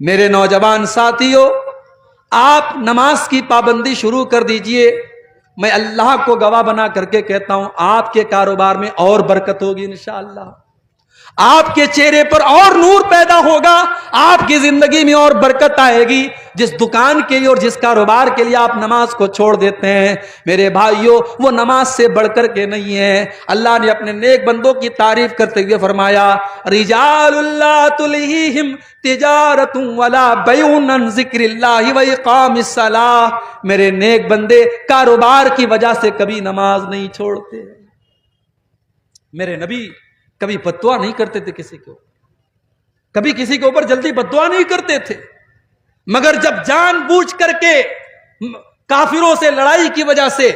میرے نوجوان ساتھیوں، آپ نماز کی پابندی شروع کر دیجئے. میں اللہ کو گواہ بنا کر کے کہتا ہوں، آپ کے کاروبار میں اور برکت ہوگی انشاءاللہ. آپ کے چہرے پر اور نور پیدا ہوگا، آپ کی زندگی میں اور برکت آئے گی. جس دکان کے لیے اور جس کاروبار کے لیے آپ نماز کو چھوڑ دیتے ہیں میرے بھائیوں، وہ نماز سے بڑھ کر کے نہیں ہے. اللہ نے اپنے نیک بندوں کی تعریف کرتے ہوئے فرمایا، رجال اللہ تلہیہم تجارت ولا بیع عن ذکر اللہ واقام الصلاۃ. میرے نیک بندے کاروبار کی وجہ سے کبھی نماز نہیں چھوڑتے. میرے نبی کبھی بددعا نہیں کرتے تھے کسی کو، کبھی کسی کے اوپر جلدی بددعا نہیں کرتے تھے، مگر جب جان بوجھ کر کے کافروں سے لڑائی کی وجہ سے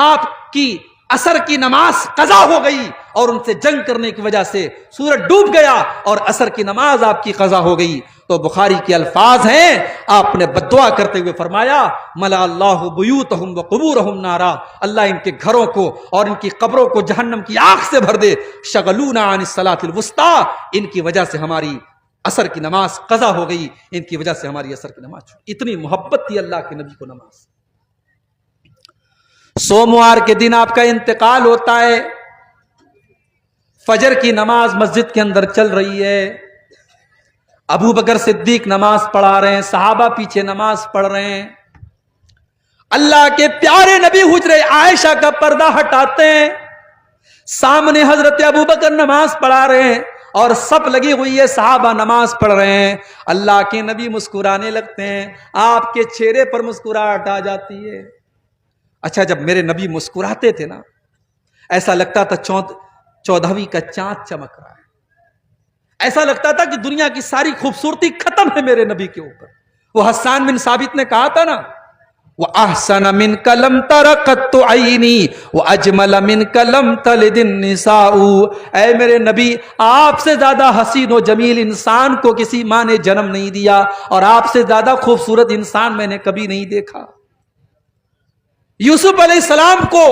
آپ کی عصر کی نماز قضا ہو گئی اور ان سے جنگ کرنے کی وجہ سے سورج ڈوب گیا اور عصر کی نماز آپ کی قضا ہو گئی، تو بخاری کے الفاظ ہیں، آپ نے بددعا کرتے ہوئے فرمایا، ملا اللہ بیوتہم وقبورہم نارا. اللہ ان کے گھروں کو اور ان کی قبروں کو جہنم کی آگ سے بھر دے. شغلونا عن الصلاۃ الوسطیٰ. ان کی وجہ سے ہماری عصر کی نماز قضا ہو گئی، ان کی وجہ سے ہماری عصر کی نماز چھوٹی. اتنی محبت تھی اللہ کے نبی کو نماز. سوموار کے دن آپ کا انتقال ہوتا ہے، فجر کی نماز مسجد کے اندر چل رہی ہے، ابو بکر صدیق نماز پڑھا رہے ہیں، صحابہ پیچھے نماز پڑھ رہے ہیں. اللہ کے پیارے نبی حجرے عائشہ کا پردہ ہٹاتے ہیں، سامنے حضرت ابو بکر نماز پڑھا رہے ہیں اور سب لگی ہوئی ہے، صحابہ نماز پڑھ رہے ہیں. اللہ کے نبی مسکرانے لگتے ہیں، آپ کے چہرے پر مسکراہٹ آ جاتی ہے. اچھا، جب میرے نبی مسکراتے تھے نا، ایسا لگتا تھا 14ویں کا چاند چمک رہا ہے، ایسا لگتا تھا کہ دنیا کی ساری خوبصورتی ختم ہے میرے نبی کے اوپر. وہ حسان بن ثابت نے کہا تھا نا، وَأَحْسَنَ مِنْكَ لَمْ تَرَ قَطُّ عَيْنِي وَأَجْمَلَ مِنْكَ لَمْ تَلِدِ النِّسَاءُ. اے میرے نبی، آپ سے زیادہ حسین و جمیل انسان کو کسی ماں نے جنم نہیں دیا، اور آپ سے زیادہ خوبصورت انسان میں نے کبھی نہیں دیکھا. یوسف علیہ السلام کو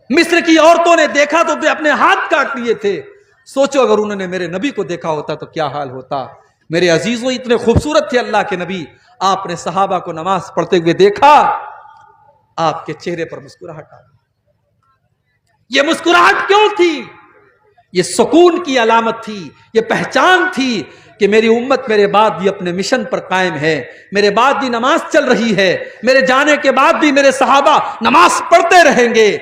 مصر کی عورتوں نے دیکھا تو اپنے ہاتھ کاٹ لیے تھے. سوچو اگر انہوں نے میرے نبی کو دیکھا ہوتا تو کیا حال ہوتا. میرے عزیزوں، اتنے خوبصورت تھے اللہ کے نبی. آپ نے صحابہ کو نماز پڑھتے ہوئے دیکھا، آپ کے چہرے پر مسکراہٹ آ گئی. یہ مسکراہٹ کیوں تھی؟ یہ سکون کی علامت تھی، یہ پہچان تھی کہ میری امت میرے بعد بھی اپنے مشن پر قائم ہے، میرے بعد بھی نماز چل رہی ہے، میرے جانے کے بعد بھی میرے صحابہ نماز پڑھتے رہیں گے.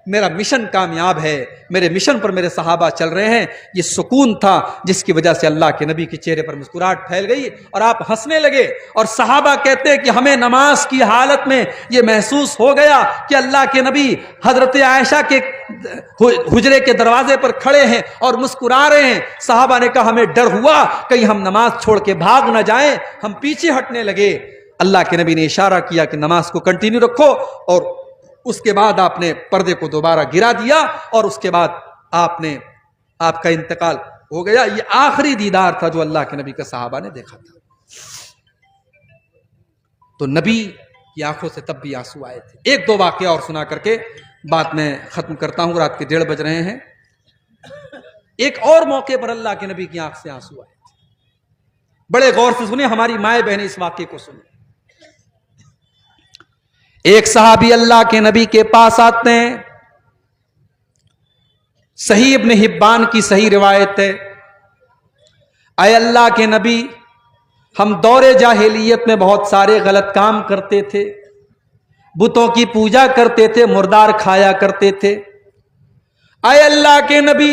میرا مشن کامیاب ہے، میرے مشن پر میرے صحابہ چل رہے ہیں. یہ سکون تھا جس کی وجہ سے اللہ کے نبی کے چہرے پر مسکراہٹ پھیل گئی اور آپ ہنسنے لگے. اور صحابہ کہتے ہیں کہ ہمیں نماز کی حالت میں یہ محسوس ہو گیا کہ اللہ کے نبی حضرت عائشہ کے حجرے کے دروازے پر کھڑے ہیں اور مسکرا رہے ہیں. صحابہ نے کہا ہمیں ڈر ہوا کہیں ہم نماز چھوڑ کے بھاگ نہ جائیں، ہم پیچھے ہٹنے لگے. اللہ کے نبی نے اشارہ کیا کہ نماز کو کنٹینیو رکھو، اور اس کے بعد آپ نے پردے کو دوبارہ گرا دیا اور اس کے بعد آپ کا انتقال ہو گیا. یہ آخری دیدار تھا جو اللہ کے نبی کا صحابہ نے دیکھا تھا. تو نبی کی آنکھوں سے تب بھی آنسو آئے تھے. ایک دو واقعہ اور سنا کر کے بات میں ختم کرتا ہوں، رات کے 1:30 بج رہے ہیں. ایک اور موقع پر اللہ کے نبی کی آنکھ سے آنسو آئے تھے. بڑے غور سے سنیں، ہماری مائیں بہنیں اس واقعے کو سنیں. ایک صحابی اللہ کے نبی کے پاس آتے ہیں، صحیح ابن حبان کی صحیح روایت ہے، اے اللہ کے نبی، ہم دور جاہلیت میں بہت سارے غلط کام کرتے تھے، بتوں کی پوجا کرتے تھے، مردار کھایا کرتے تھے. اے اللہ کے نبی،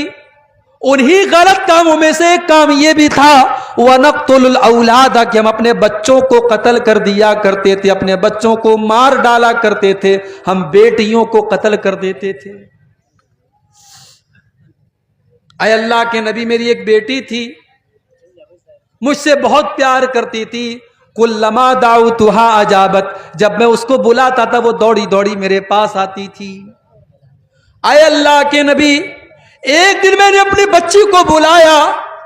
انہی غلط کاموں میں سے ایک کام یہ بھی تھا وَنَقْتُلُ الْأَوْلَادَ کہ ہم اپنے بچوں کو قتل کر دیا کرتے تھے، اپنے بچوں کو مار ڈالا کرتے تھے، ہم بیٹیوں کو قتل کر دیتے تھے. اے اللہ کے نبی، میری ایک بیٹی تھی، مجھ سے بہت پیار کرتی تھی. کلما دعوتها اجابت، جب میں اس کو بلاتا تھا وہ دوڑی دوڑی میرے پاس آتی تھی. اے اللہ کے نبی، ایک دن میں نے اپنی بچی کو بلایا،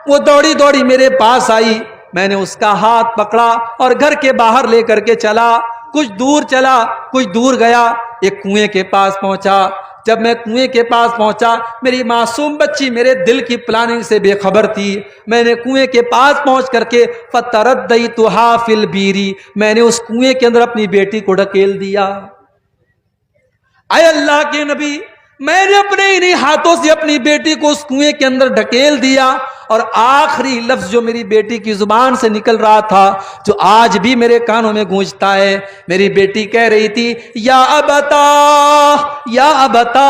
وہ دوڑی دوڑی میرے پاس آئی، میں نے اس کا ہاتھ پکڑا اور گھر کے باہر لے کر کے چلا. کچھ دور چلا، کچھ دور گیا، ایک کنویں کے پاس پہنچا. جب میں کنویں کے پاس پہنچا، میری معصوم بچی میرے دل کی پلاننگ سے بے خبر تھی، میں نے کنویں کے پاس پہنچ کر کے فَتَرَدَّيْتُهَا فِي الْبِيرِ، میں نے اس کنویں کے اندر اپنی بیٹی کو ڈھکیل دیا۔ اے اللہ کے نبی، میں نے اپنے انہی ہاتھوں سے اپنی بیٹی کو اس کنویں کے اندر ڈھکیل دیا، اور آخری لفظ جو میری بیٹی کی زبان سے نکل رہا تھا، جو آج بھی میرے کانوں میں گونجتا ہے، میری بیٹی کہہ رہی تھی یا ابتا، یا ابتا،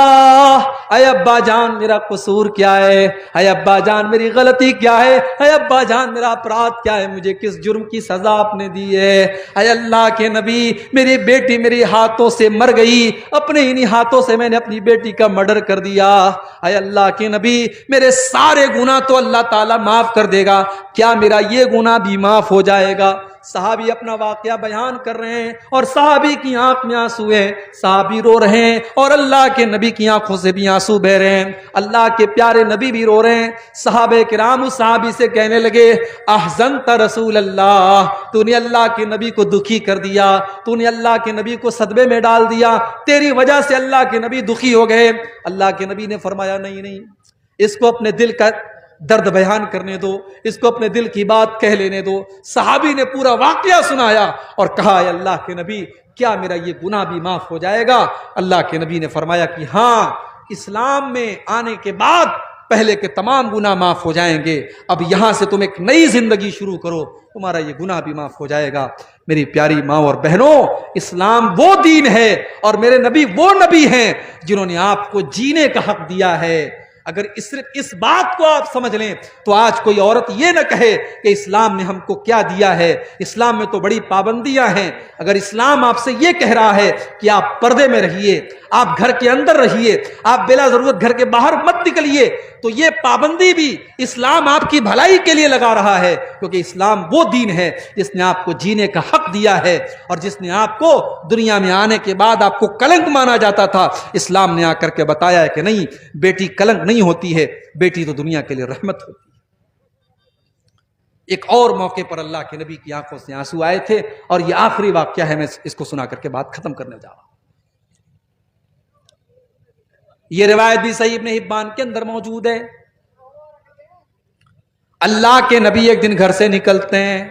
اے ابا جان میرا قصور کیا ہے، اے ابا جان میری غلطی کیا ہے، اے ابا جان میرا اپرادھ کیا ہے، مجھے کس جرم کی سزا آپ نے دی ہے۔ اے اللہ کے نبی، میری بیٹی میرے ہاتھوں سے مر گئی، اپنے انہی ہاتھوں سے میں نے اپنی بیٹی کا مرڈر کر دیا۔ اے اللہ کے نبی، میرے سارے گناہ تو اللہ تعالیٰ معاف کر دے گا، کیا میرا یہ گناہ بھی معاف ہو جائے گا؟ صحابی اپنا واقعہ بیان کر رہے ہیں، اور صحابی کی آنکھ میں آنسو ہے، صحابی رو رہے ہیں، اور اللہ کے نبی کی آنکھوں سے بھی آنسو بہ رہے ہیں، اللہ کے پیارے نبی بھی رو رہے ہیں۔ صحابہ کرام اس صحابی سے کہنے لگے احزنت رسول اللہ، تو نے اللہ کے نبی کو دکھی کر دیا، تو نے اللہ کے نبی کو صدمے میں ڈال دیا، تیری وجہ سے اللہ کے نبی دکھی ہو گئے۔ اللہ کے نبی نے فرمایا نہیں نہیں، اس کو اپنے دل کا درد بیان کرنے دو، اس کو اپنے دل کی بات کہہ لینے دو۔ صحابی نے پورا واقعہ سنایا اور کہا اے اللہ کے نبی، کیا میرا یہ گناہ بھی معاف ہو جائے گا؟ اللہ کے نبی نے فرمایا کہ ہاں، اسلام میں آنے کے بعد پہلے کے تمام گناہ معاف ہو جائیں گے، اب یہاں سے تم ایک نئی زندگی شروع کرو، تمہارا یہ گناہ بھی معاف ہو جائے گا۔ میری پیاری ماں اور بہنوں، اسلام وہ دین ہے اور میرے نبی وہ نبی ہیں جنہوں نے آپ کو جینے کا حق دیا ہے۔ اگر صرف اس بات کو آپ سمجھ لیں تو آج کوئی عورت یہ نہ کہے کہ اسلام نے ہم کو کیا دیا ہے، اسلام میں تو بڑی پابندیاں ہیں۔ اگر اسلام آپ سے یہ کہہ رہا ہے کہ آپ پردے میں رہیے، آپ گھر کے اندر رہیے، آپ بلا ضرورت گھر کے باہر مت نکلیے، تو یہ پابندی بھی اسلام آپ کی بھلائی کے لیے لگا رہا ہے، کیونکہ اسلام وہ دین ہے جس نے آپ کو جینے کا حق دیا ہے، اور جس نے آپ کو دنیا میں آنے کے بعد آپ کو کلنک مانا جاتا تھا، اسلام نے آ کر کے بتایا ہے کہ نہیں، بیٹی کلنک نہیں ہوتی ہے، بیٹی تو دنیا کے لیے رحمت ہوتی ہے۔ ایک اور موقع پر اللہ کے نبی کی آنکھوں سے آنسو آئے تھے، اور یہ آخری واقعہ ہے، میں اس کو سنا کر کے بات ختم کرنے جا رہا ہوں۔ یہ روایت بھی صحیح ابن حبان کے اندر موجود ہے۔ اللہ کے نبی ایک دن گھر سے نکلتے ہیں،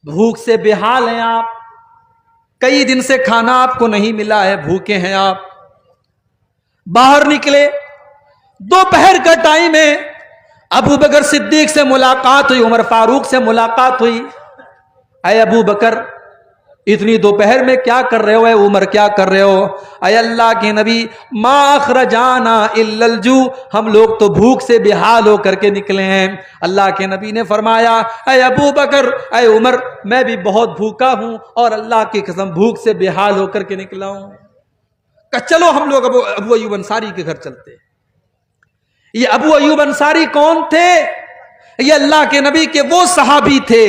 بھوک سے بے حال ہیں آپ، کئی دن سے کھانا آپ کو نہیں ملا ہے، بھوکے ہیں آپ، باہر نکلے، دوپہر کا ٹائم ہے، ابو بکر صدیق سے ملاقات ہوئی، عمر فاروق سے ملاقات ہوئی۔ اے ابو بکر، اتنی دوپہر میں کیا کر رہے ہو؟ اے عمر کیا کر رہے ہو؟ اے اللہ کے نبی، ما اخرجانا الا الجوع، ہم لوگ تو بھوک سے بے حال ہو کر کے نکلے ہیں۔ اللہ کے نبی نے فرمایا اے ابو بکر، اے عمر، میں بھی بہت بھوکا ہوں، اور اللہ کی قسم بھوک سے بے حال ہو کر کے نکلا ہوں۔ کہ چلو ہم لوگ ابو ایوب انصاری کے گھر چلتے ہیں۔ یہ ابو ایوب انصاری کون تھے؟ یہ اللہ کے نبی کے وہ صحابی تھے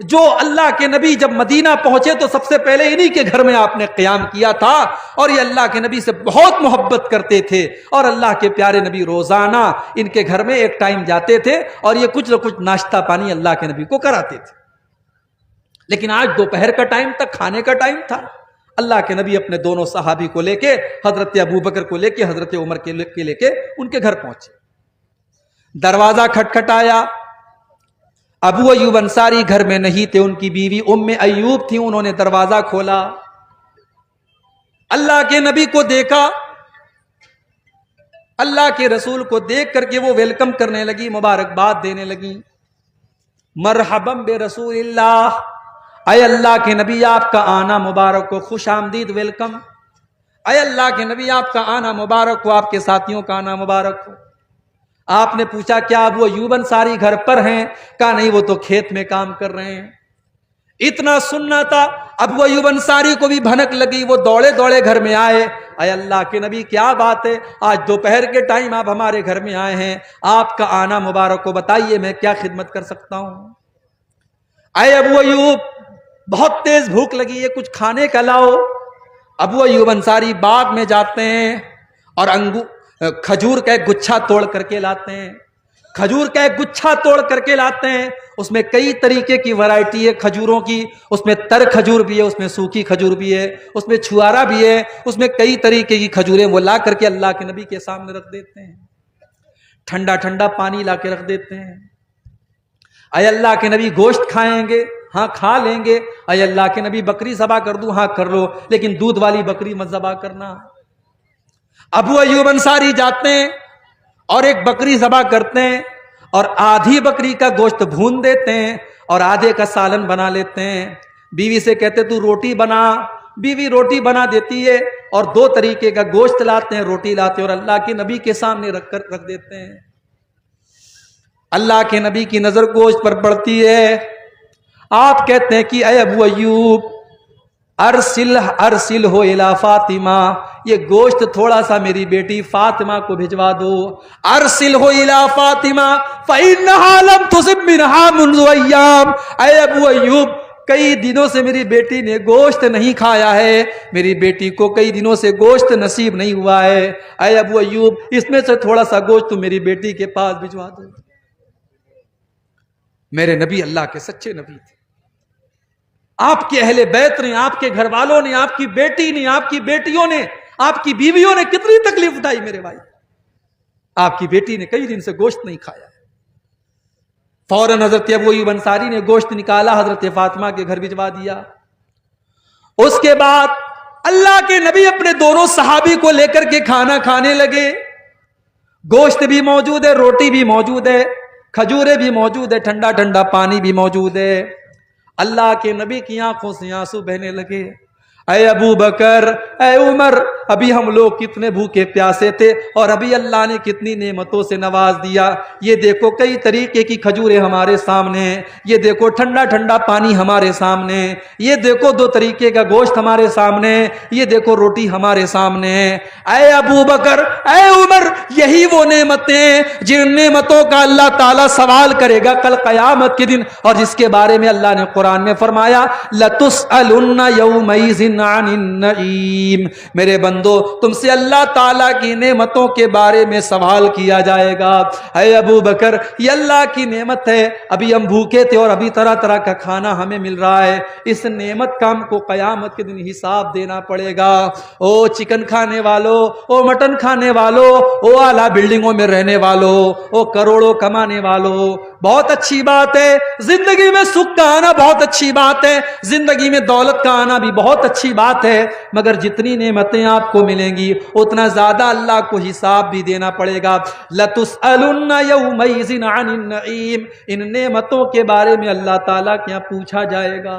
جو اللہ کے نبی جب مدینہ پہنچے تو سب سے پہلے انہی کے گھر میں آپ نے قیام کیا تھا، اور یہ اللہ کے نبی سے بہت محبت کرتے تھے، اور اللہ کے پیارے نبی روزانہ ان کے گھر میں ایک ٹائم جاتے تھے، اور یہ کچھ نہ کچھ ناشتہ پانی اللہ کے نبی کو کراتے تھے۔ لیکن آج دوپہر کا ٹائم تک کھانے کا ٹائم تھا، اللہ کے نبی اپنے دونوں صحابی کو لے کے، حضرت ابو بکر کو لے کے، حضرت عمر کے لے کے ان کے گھر پہنچے۔ دروازہ کھٹکھٹایا، ابو ایوب انصاری گھر میں نہیں تھے، ان کی بیوی ام ایوب تھی، انہوں نے دروازہ کھولا، اللہ کے نبی کو دیکھا، اللہ کے رسول کو دیکھ کر کے وہ ویلکم کرنے لگی، مبارکباد دینے لگی، مرحبا برسول اللہ، اے اللہ کے نبی آپ کا آنا مبارک ہو، خوش آمدید، ویلکم، اے اللہ کے نبی آپ کا آنا مبارک ہو، آپ کے ساتھیوں کا آنا مبارک ہو۔ آپ نے پوچھا کیا ابو ایوب انصاری گھر پر ہیں؟ کہا نہیں، وہ تو کھیت میں کام کر رہے ہیں۔ اتنا سننا تھا، ابو ایوب انصاری کو بھی بھنک لگی، وہ دوڑے دوڑے گھر میں آئے، اے اللہ کے نبی کیا بات ہے، آج دوپہر کے ٹائم آپ ہمارے گھر میں آئے ہیں، آپ کا آنا مبارک ہو، بتائیے میں کیا خدمت کر سکتا ہوں؟ اے ابو ایوب، بہت تیز بھوک لگی ہے، کچھ کھانے کا لاؤ۔ ابو ایوب انصاری باغ میں جاتے ہیں اور کھجور کا ایک گچھا توڑ کر کے لاتے ہیں، کھجور کا ایک گچھا توڑ کر کے لاتے ہیں، اس میں کئی طریقے کی ورائٹی ہے کھجوروں کی، اس میں تر کھجور بھی ہے، اس میں سوکھی کھجور بھی ہے، اس میں چھوارا بھی ہے، اس میں کئی طریقے کی کھجوریں وہ لا کر کے اللہ کے نبی کے سامنے رکھ دیتے ہیں، ٹھنڈا ٹھنڈا پانی لا کے رکھ دیتے ہیں۔ اے اللہ کے نبی گوشت کھائیں گے؟ ہاں کھا لیں گے۔ اے اللہ کے نبی بکری ذبح کر دوں؟ ہاں کر لو، لیکن دودھ والی بکری مت ذبح کرنا۔ ابو ایوب انصاری جاتے ہیں اور ایک بکری ذبح کرتے ہیں اور آدھی بکری کا گوشت بھون دیتے ہیں اور آدھے کا سالن بنا لیتے ہیں۔ بیوی سے کہتے تو روٹی بنا، بیوی روٹی بنا دیتی ہے اور دو طریقے کا گوشت لاتے ہیں، روٹی لاتے ہیں اور اللہ کے نبی کے سامنے رکھ دیتے ہیں۔ اللہ کے نبی کی نظر گوشت پر پڑتی ہے، آپ کہتے ہیں کہ اے ابو ایوب ارسل ہو الی فاطمہ، یہ گوشت تھوڑا سا میری بیٹی فاطمہ کو بھجوا دو۔ ارسل ہو الی فاطمہ فإنها لم تصب منها منذ ایام، اے ابو ایوب کئی دنوں سے میری بیٹی نے گوشت نہیں کھایا ہے، میری بیٹی کو کئی دنوں سے گوشت نصیب نہیں ہوا ہے، اے ابو ایوب اس میں سے تھوڑا سا گوشت تو میری بیٹی کے پاس بھجوا دو۔ میرے نبی اللہ کے سچے نبی تھے، آپ کے اہل بیت نے، آپ کے گھر والوں نے، آپ کی بیٹی نے، آپ کی بیٹیوں نے، آپ کی بیویوں نے کتنی تکلیف اٹھائی میرے بھائی۔ آپ کی بیٹی نے کئی دن سے گوشت نہیں کھایا، فوراً حضرت ابو ایوب انصاری نے گوشت نکالا، حضرت فاطمہ کے گھر بھجوا دیا۔ اس کے بعد اللہ کے نبی اپنے دونوں صحابی کو لے کر کے کھانا کھانے لگے، گوشت بھی موجود ہے، روٹی بھی موجود ہے، کھجوریں بھی موجود ہے، ٹھنڈا ٹھنڈا پانی بھی موجود ہے۔ اللہ کے نبی کی آنکھوں سے آنسو بہنے لگے، اے ابو بکر، اے عمر، ابھی ہم لوگ کتنے بھوکے پیاسے تھے اور ابھی اللہ نے کتنی نعمتوں سے نواز دیا۔ یہ دیکھو کئی طریقے کی کھجوریں ہمارے سامنے ہیں، یہ دیکھو ٹھنڈا ٹھنڈا پانی ہمارے سامنے، یہ دیکھو دو طریقے کا گوشت ہمارے سامنے، یہ دیکھو روٹی ہمارے سامنے۔ اے ابو بکر، اے عمر، یہی وہ نعمتیں جن نعمتوں کا اللہ تعالیٰ سوال کرے گا کل قیامت کے دن، اور جس کے بارے میں اللہ نے قرآن میں فرمایا لَتُسْأَلُنَّ يَوْمَئِذٍ عَنِ النَّعِيمِ، میرے بندو تم سے اللہ تعالیٰ کی نعمتوں کے بارے میں سوال کیا جائے گا۔ اے ابو بکر، یہ اللہ کی نعمت ہے، ابھی ہم بھوکے تھے اور ابھی طرح طرح کا کھانا ہمیں مل رہا ہے، اس نعمت کا ہم کو قیامت کے دن حساب دینا پڑے گا۔ او چکن کھانے والوں، او مٹن کھانے والوں، او اعلیٰ بلڈنگوں میں رہنے والوں، او کروڑوں کمانے والوں، بہت اچھی بات ہے، زندگی میں سکھ کا آنا بہت اچھی بات ہے، زندگی میں دولت کا آنا بھی بہت اچھی بات ہے، مگر جتنی نعمتیں آپ کو ملیں گی اتنا زیادہ اللہ کو حساب بھی دینا پڑے گا۔ لَتُسْأَلُنَّ يَوْمَئِذٍ عَنِ النَّعِيمِ، ان نعمتوں کے بارے میں اللہ تعالیٰ کے یہاں پوچھا جائے گا۔